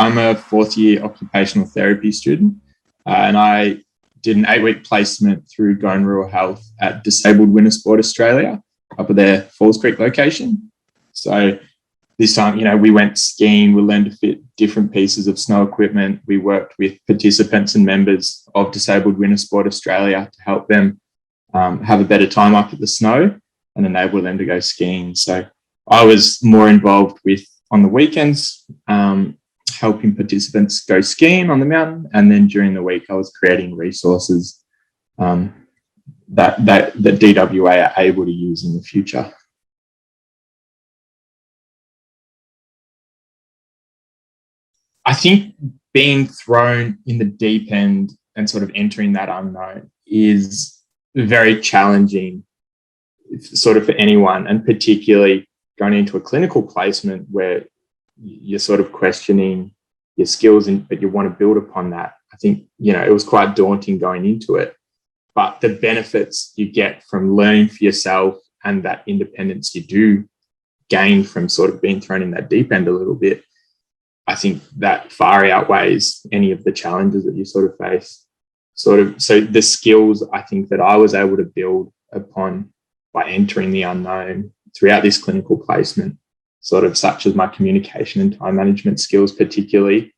I'm a fourth year occupational therapy student, and I did an 8-week placement through Going Rural Health at Disabled Wintersport Australia up at their Falls Creek location. So this time, we went skiing, we learned to fit different pieces of snow equipment. We worked with participants and members of Disabled Wintersport Australia to help them have a better time up at the snow and enable them to go skiing. So I was more involved with, on the weekends, helping participants go skiing on the mountain. And then during the week, I was creating resources that DWA are able to use in the future. I think being thrown in the deep end and sort of entering that unknown is very challenging sort of for anyone, and particularly going into a clinical placement where you're sort of questioning your skills, but you want to build upon that. I think, it was quite daunting going into it, but the benefits you get from learning for yourself and that independence you do gain from sort of being thrown in that deep end a little bit, I think that far outweighs any of the challenges that you sort of face. So the skills I think that I was able to build upon by entering the unknown throughout this clinical placement, sort of such as my communication and time management skills particularly,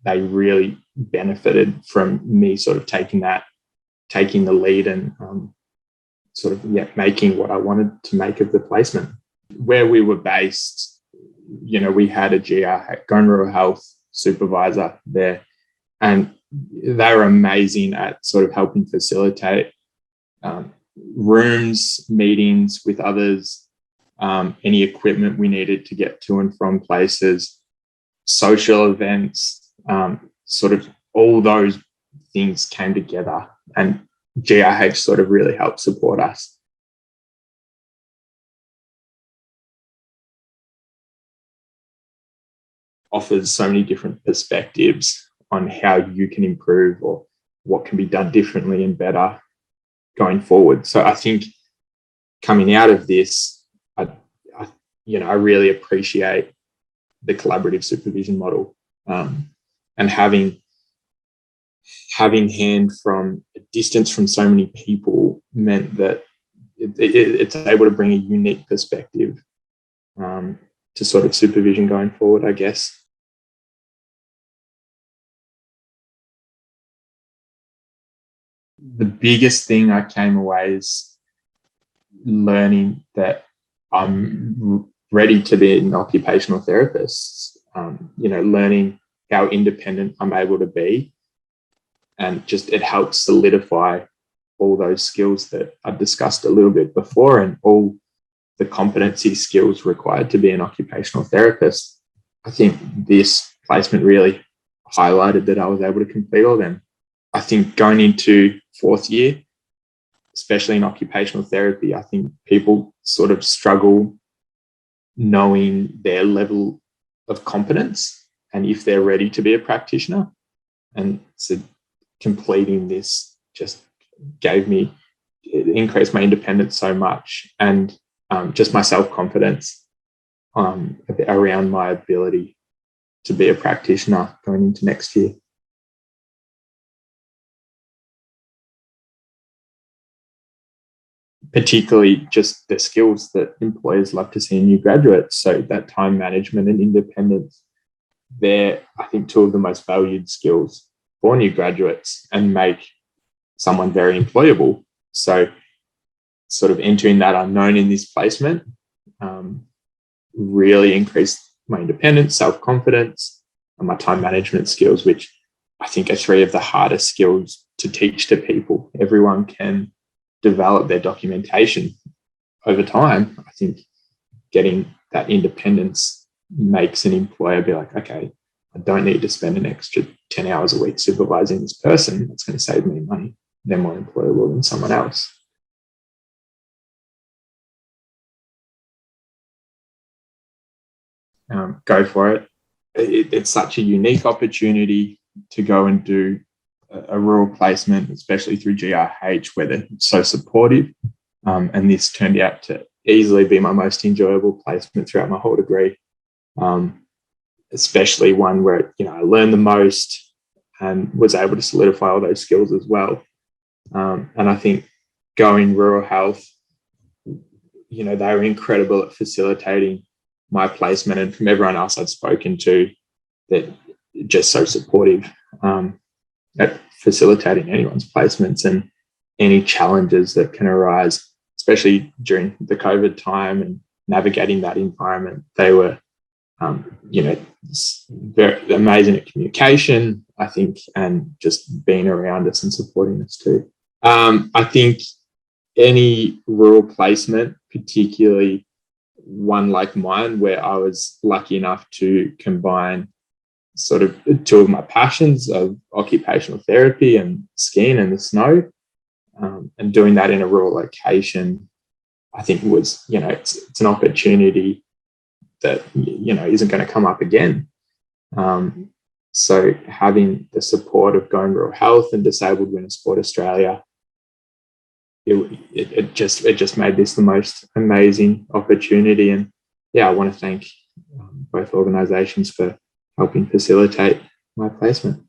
they really benefited from me sort of taking the lead and making what I wanted to make of the placement. Where we were based, we had a GR, Going Rural Health supervisor there, and they were amazing at sort of helping facilitate rooms, meetings with others, any equipment we needed to get to and from places, social events, sort of all those things came together, and GRH sort of really helped support us. Offers so many different perspectives on how you can improve or what can be done differently and better going forward. So I think coming out of this, I really appreciate the collaborative supervision model, and having hand from a distance from so many people meant that it's able to bring a unique perspective to sort of supervision going forward, I guess. The biggest thing I came away is learning that I'm ready to be an occupational therapist, learning how independent I'm able to be, and just it helps solidify all those skills that I've discussed a little bit before, and all the competency skills required to be an occupational therapist. I think this placement really highlighted that I was able to complete all of them. I think going into fourth year, especially in occupational therapy, I think people sort of struggle knowing their level of competence and if they're ready to be a practitioner. And so completing this just increased my independence so much, and just my self-confidence around my ability to be a practitioner going into next year. Particularly just the skills that employers love to see in new graduates. So that time management and independence, they're, I think, two of the most valued skills for new graduates and make someone very employable. So sort of entering that unknown in this placement really increased my independence, self-confidence, and my time management skills, which I think are three of the hardest skills to teach to people. Everyone can develop their documentation over time. I think getting that independence makes an employer be like, okay, I don't need to spend an extra 10 hours a week supervising this person. It's going to save me money. They're more employable than someone else. Go for it. It's such a unique opportunity to go and do a rural placement, especially through GRH, where they're so supportive. And this turned out to easily be my most enjoyable placement throughout my whole degree. especially one where, I learned the most and was able to solidify all those skills as well. And I think going rural health, they were incredible at facilitating my placement, and from everyone else I'd spoken to, that just so supportive at facilitating anyone's placements and any challenges that can arise, especially during the COVID time and navigating that environment. They were, very amazing at communication, I think, and just being around us and supporting us too. I think any rural placement, particularly one like mine, where I was lucky enough to combine sort of two of my passions of occupational therapy and skiing in the snow, and doing that in a rural location, I think was, it's an opportunity that, isn't going to come up again. So having the support of Going Rural Health and Disabled Wintersport Australia, it just made this the most amazing opportunity. And I want to thank both organisations for helping facilitate my placement.